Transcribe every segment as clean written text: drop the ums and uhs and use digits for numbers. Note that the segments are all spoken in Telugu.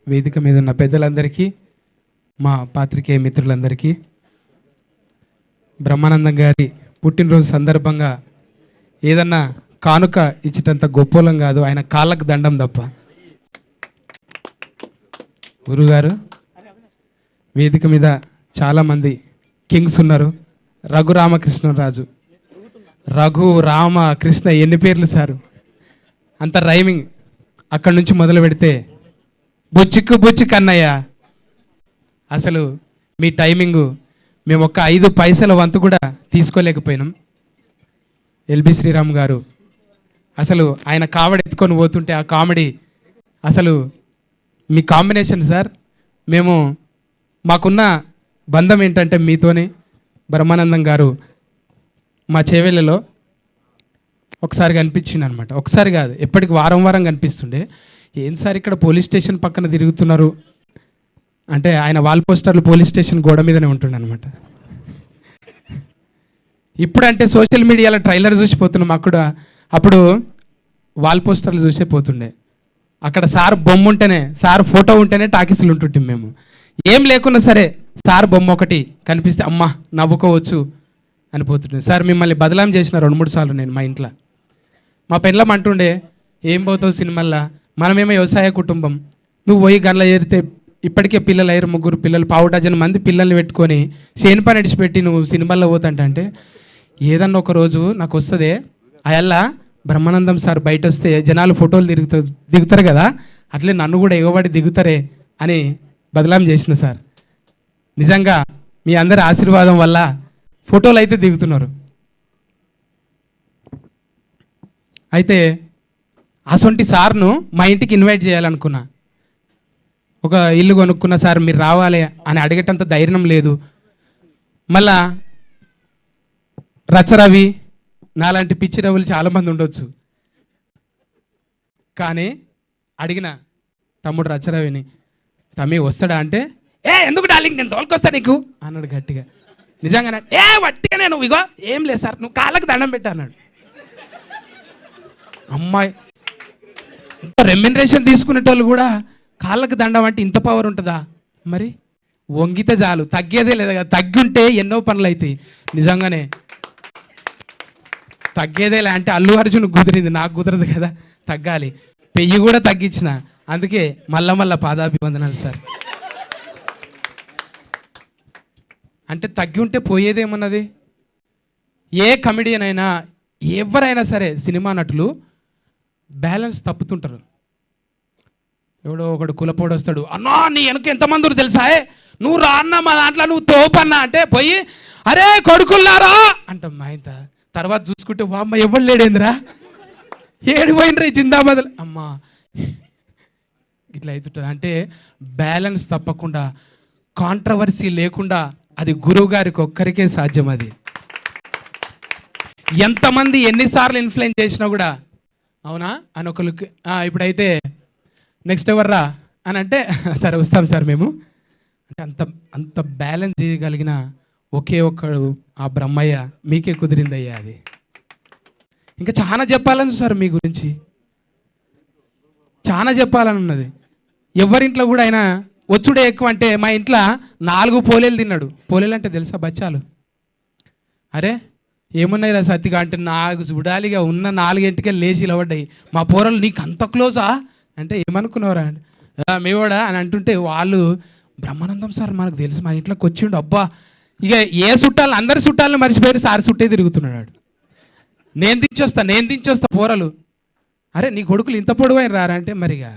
వేదిక మీద ఉన్న పెద్దలందరికీ, మా పాత్రికేయ మిత్రులందరికీ, బ్రహ్మానందం గారి పుట్టినరోజు సందర్భంగా ఏదన్నా కానుక ఇచ్చేటంత గొప్పోలం కాదు, ఆయన కాళ్ళకు దండం తప్ప. గురుగారు, వేదిక మీద చాలామంది కింగ్స్ ఉన్నారు. రఘురామకృష్ణరాజు, రఘు రామ కృష్ణ, ఎన్ని పేర్లు సారు, అంత రైమింగ్. అక్కడి నుంచి మొదలు పెడితే బుచ్చిక్కు బుచ్చిక్ అన్నయ్య, అసలు మీ టైమింగు మేము ఒక్క 5 పైసల వంతు కూడా తీసుకోలేకపోయినాం. ఎల్బి శ్రీరామ్ గారు అసలు ఆయన కామెడీ ఎత్తుకొని పోతుంటే ఆ కామెడీ అసలు మీ కాంబినేషన్ సార్. మేము మాకున్న బంధం ఏంటంటే మీతోనే. బ్రహ్మానందం గారు మా చేవెళ్ళలో ఒకసారి కనిపించింది అనమాట. ఒకసారి కాదు, ఎప్పటికి వారం వారం కనిపిస్తుండే. ఏం సార్ ఇక్కడ పోలీస్ స్టేషన్ పక్కన తిరుగుతున్నారు అంటే, ఆయన వాల్ పోస్టర్లు పోలీస్ స్టేషన్ గోడ మీదనే ఉంటుండే అనమాట. ఇప్పుడంటే సోషల్ మీడియాలో ట్రైలర్ చూసిపోతున్నాం, అప్పుడు వాల్ పోస్టర్లు చూసే పోతుండే. అక్కడ సార్ బొమ్మ ఉంటేనే, సార్ ఫోటో ఉంటేనే టాకీసులు ఉంటుంటాం మేము. ఏం లేకున్నా సరే సార్ బొమ్మ ఒకటి కనిపిస్తే అమ్మ నవ్వుకోవచ్చు అని పోతుండే. సార్ మిమ్మల్ని బదలాం చేసిన 2-3 సార్లు నేను మా ఇంట్లో. మా పెళ్ళం అంటుండే, ఏం పోతావు సినిమాల్లో, మనమేమో వ్యవసాయ కుటుంబం, నువ్వు పోయి గంటల ఏరితే ఇప్పటికే పిల్లలు అయ్యారు, 3 పిల్లలు, 1/4 డజన్ మంది పిల్లల్ని పెట్టుకొని చేను పని అడిచిపెట్టి నువ్వు సినిమాల్లో పోతాంటే, ఏదన్నా ఒక రోజు నాకు వస్తుంది అయల్లా బ్రహ్మానందం సార్ బయట వస్తే జనాలు ఫోటోలు దిగుతారు కదా, అట్లే నన్ను కూడా ఎగబడి దిగుతారే అని బదలాం చేసిన సార్. నిజంగా మీ అందరి ఆశీర్వాదం వల్ల ఫోటోలు అయితే దిగుతున్నారు. అయితే అసొంటి సార్ను మా ఇంటికి ఇన్వైట్ చేయాలనుకున్నా. ఒక ఇల్లు కొనుక్కున్న సార్ మీరు రావాలి అని అడిగేటంత ధైర్యం లేదు. మళ్ళా రచరవి నాలాంటి పిచ్చి రవులు చాలామంది ఉండొచ్చు, కానీ అడిగిన తమ్ముడు రచరవిని, తమ్మి వస్తాడా అంటే, ఎందుకు డార్లింగ్ నేను తోలుకొస్తా నీకు అన్నాడు గట్టిగా. నిజంగానే వట్టిగా నేను ఇగో ఏం లేదు సార్ నువ్వు కాళ్ళకి దండం పెట్టా అన్నాడు. అమ్మాయి రెమ్యునరేషన్ తీసుకునేటోళ్ళు కూడా కాళ్ళకి దండం అంటే ఇంత పవర్ ఉంటుందా? మరి వంగితే చాలు, తగ్గేదే లేదా కదా. తగ్గుంటే ఎన్నో పనులు అవుతాయి. నిజంగానే తగ్గేదేలే అంటే అల్లు అర్జున్ కుదిరింది, నాకు కుదరదు కదా, తగ్గాలి. పెయ్యి కూడా తగ్గించిన, అందుకే మళ్ళా పాదాభివందనాలు సార్. అంటే తగ్గి ఉంటే పోయేదేమన్నది. ఏ కమెడియన్ అయినా ఎవరైనా సరే సినిమా నటులు బ్యాలెన్స్ తప్పుతుంటారు. ఎవడో ఒకడు కులపోడు వస్తాడు, అన్నా నీ వెనక ఎంతమంది తెలుసా, నువ్వు రా అన్న మా దాంట్లో నువ్వు తోపన్నా అంటే పోయి అరే కొడుకుల్లారా అంటాం మా ఇంత. తర్వాత చూసుకుంటే అమ్మ ఎవరు లేడేందిరా, ఏడు పోయినరా జిందాబాద్ అమ్మా, ఇట్లా అవుతుంటుంది. అంటే బ్యాలెన్స్ తప్పకుండా, కాంట్రవర్సీ లేకుండా అది గురువు గారికి ఒక్కరికే సాధ్యం. అది ఎంతమంది ఎన్నిసార్లు ఇన్ఫ్లుయెన్స్ చేసినా కూడా అవునా అని ఒకరికి ఇప్పుడైతే నెక్స్ట్ ఎవర్రా అని అంటే సరే వస్తాం సార్ మేము అంటే అంత బ్యాలెన్స్ చేయగలిగిన ఒకే ఒక్కడు ఆ బ్రహ్మయ్య. మీకే కుదిరిందయ్యా అది. ఇంకా చాలా చెప్పాలని సార్ మీ గురించి, చాలా చెప్పాలని ఉన్నది. ఎవరింట్లో కూడా ఆయన వచ్చుడే ఎక్కువ. అంటే మా ఇంట్లో 4 పోలేలు తిన్నాడు. పోలేలు అంటే తెలుసా బచ్చాలు? అరే ఏమున్నాయి రా సత్తిగా అంటే నాకు చూడాలిగా ఉన్న 4 గంటకే లేచి ఇలవడ్డాయి. మా పోరలు నీకు అంత క్లోజా అంటే ఏమనుకున్నావురా అంటే మేవాడా అని అంటుంటే వాళ్ళు బ్రహ్మానందం సార్ మనకు తెలుసు, మా ఇంట్లోకి వచ్చిండు. అబ్బా ఇక ఏ చుట్టాలు అందరి చుట్టాలను మర్చిపోయారు, సార్ చుట్టే తిరుగుతున్నాడు. నేను దించొస్తా పోరలు. అరే నీ కొడుకులు ఇంత పొడవైన రారా అంటే మరిగా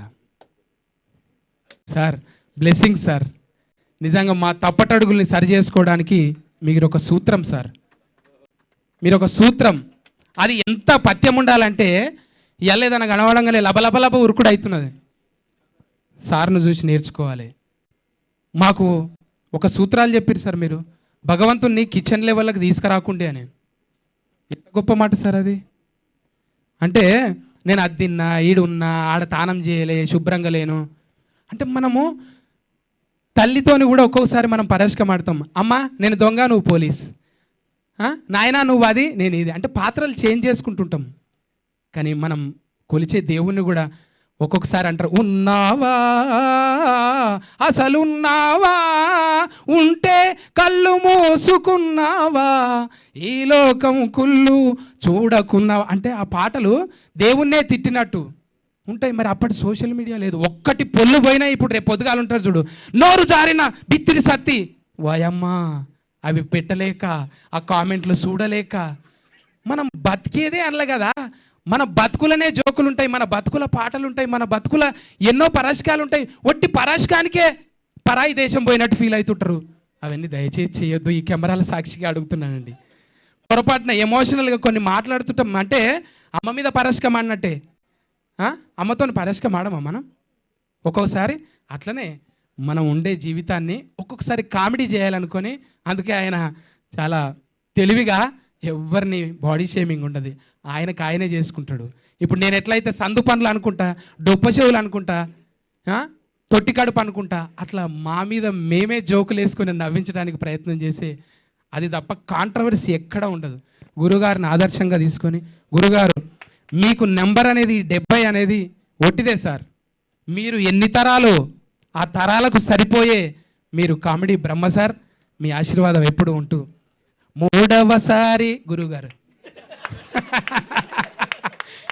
సార్ బ్లెస్సింగ్ సార్. నిజంగా మా తప్పటడుగుల్ని సరి చేసుకోవడానికి మీరు ఒక సూత్రం సార్, మీరు ఒక సూత్రం. అది ఎంత పథ్యం ఉండాలంటే ఎల్లేదన్న కనవడంగానే లబలబలబ ఉరుకుడు అవుతున్నది. సార్ను చూసి నేర్చుకోవాలి. మాకు ఒక సూత్రాలు చెప్పారు సార్ మీరు, భగవంతుణ్ణి కిచెన్ లెవెల్కి తీసుకురాకుండే అని. ఎంత గొప్ప మాట సార్ అది. అంటే నేను అది తిన్నా, ఈడున్నా, ఆడ తానం చేయలే, శుభ్రంగా లేను అంటే మనము తల్లితోని కూడా ఒక్కొక్కసారి మనం పరస్కమాడతాం. అమ్మ నేను దొంగ నువ్వు పోలీస్, నాయనా నువ్వు అది నేను ఇది అంటే పాత్రలు చేంజ్ చేసుకుంటుంటాం. కానీ మనం కొలిచే దేవుణ్ణి కూడా ఒక్కొక్కసారి అంటారు ఉన్నావా అసలున్నావా ఉంటే కళ్ళు మోసుకున్నావా ఈ లోకం కుళ్ళు చూడకున్నావా అంటే ఆ పాటలు దేవుణ్ణే తిట్టినట్టు ఉంటాయి. మరి అప్పటి సోషల్ మీడియా లేదు, ఒక్కటి పొల్లు పోయినా ఇప్పుడు రేపు పొద్దుగాలు ఉంటారు చూడు, నోరు జారిన బిత్తిరి సత్తి వాయమ్మా అవి పెట్టలేక ఆ కామెంట్లు చూడలేక మనం బతికేదే అనలే కదా. మన బతుకులనే జోకులు ఉంటాయి, మన బతుకుల పాటలు ఉంటాయి, మన బతుకుల ఎన్నో పరాశకాలు ఉంటాయి. ఒట్టి పరాశకానికే పరాయి దేశం పోయినట్టు ఫీల్ అవుతుంటారు. అవన్నీ దయచేసి చేయొద్దు, ఈ కెమెరాల సాక్షిగా అడుగుతున్నానండి. పొరపాటున ఎమోషనల్గా కొన్ని మాట్లాడుతుంటాం అంటే అమ్మ మీద పరాశకం అన్నట్టే. అమ్మతో పరాశకం ఆడమా మనం? ఒక్కొక్కసారి అట్లనే మనం ఉండే జీవితాన్ని ఒక్కొక్కసారి కామెడీ చేయాలనుకొని, అందుకే ఆయన చాలా తెలివిగా ఎవరిని బాడీ షేమింగ్ ఉండదు, ఆయనకు ఆయనే చేసుకుంటాడు. ఇప్పుడు నేను ఎట్లయితే సందు పనులు అనుకుంటా, డొప్ప చెవులు అనుకుంటా, తొట్టి కడుపు అనుకుంటా, అట్లా మా మీద మేమే జోకులు వేసుకొని నవ్వించడానికి ప్రయత్నం చేసే అది తప్ప కాంట్రవర్సీ ఎక్కడ ఉండదు. గురుగారిని ఆదర్శంగా తీసుకొని, గురుగారు మీకు నెంబర్ అనేది 70 అనేది ఒట్టిదే సార్, మీరు ఎన్ని తరాలు ఆ తరాలకు సరిపోయే మీరు కామెడీ బ్రహ్మ సార్. మీ ఆశీర్వాదం ఎప్పుడు ఉంటూ 3వసారి గురువుగారు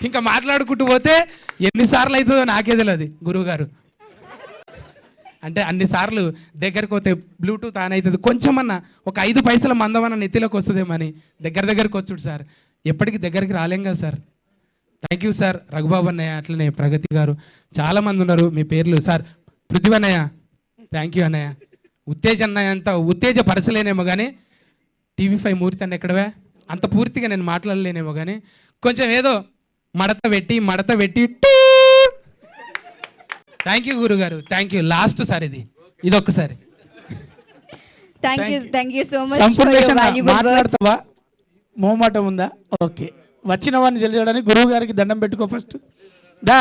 ఇంకా మాట్లాడుకుంటూ పోతే ఎన్నిసార్లు అవుతుందో నాకే తెలియదు. గురువుగారు అంటే అన్నిసార్లు దగ్గరకు పోతే బ్లూటూత్ ఆన్ అవుతుంది, కొంచెమన్నా ఒక 5 పైసల మందమన్న నెత్తిలోకి వస్తుందేమని దగ్గరకు వచ్చుడు సార్. ఎప్పటికీ దగ్గరికి రాలేం కదా sir. Thank you sir. Raghubabu అన్నయ్య, అట్లనే ప్రగతి గారు, చాలామంది ఉన్నారు. మీ పేర్లు సార్. పృథ్వీ అన్నయ్య, థ్యాంక్ యూ అన్నయ్య. ఉత్తేజ అన్నయ్య అంత ఉత్తేజపరచలేనేమో కానీ TV5 మూర్తి అన్న ఎక్కడవే అంత పూర్తిగా నేను మాట్లాడలేనేమో కానీ కొంచెం ఏదో మడత పెట్టి థ్యాంక్ యూ గురుగారు, థ్యాంక్ యూ. లాస్ట్ సార్ ఇది ఒక్కసారి. Thank you so much for your valuable words. మాట్లాడతావా? మోమాటం ఉందా? ఓకే, వచ్చిన వాడిని తెలియడానికి గురువు గారికి దండం పెట్టుకో ఫస్ట్. దా